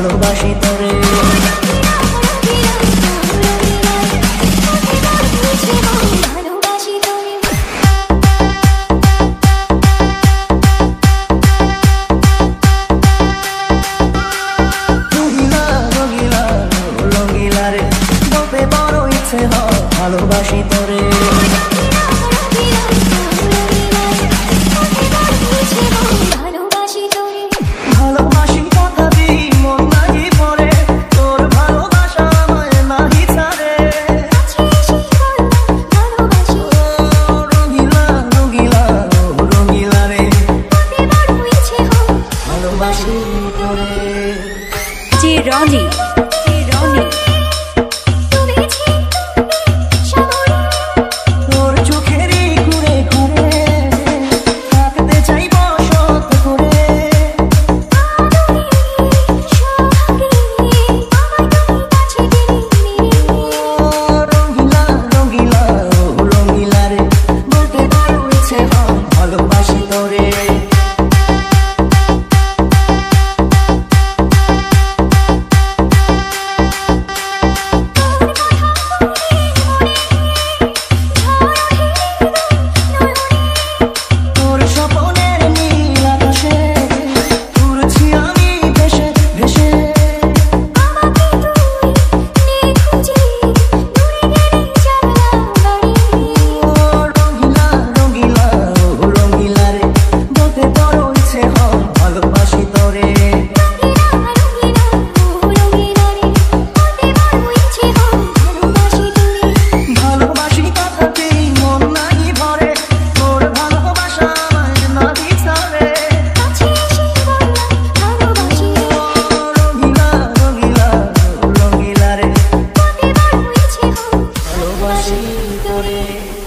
ভালোবাসি তোরে। ভালোবাসি তোরে। ভালোবাসি কথাবি মন নাহি পড়ে, তোর ভালোবাসা আমায় নাহি ছাড়ে। রঙিলা রঙিলা রঙিলা রে, ভালোবাসি তোরে। যে রনি করে।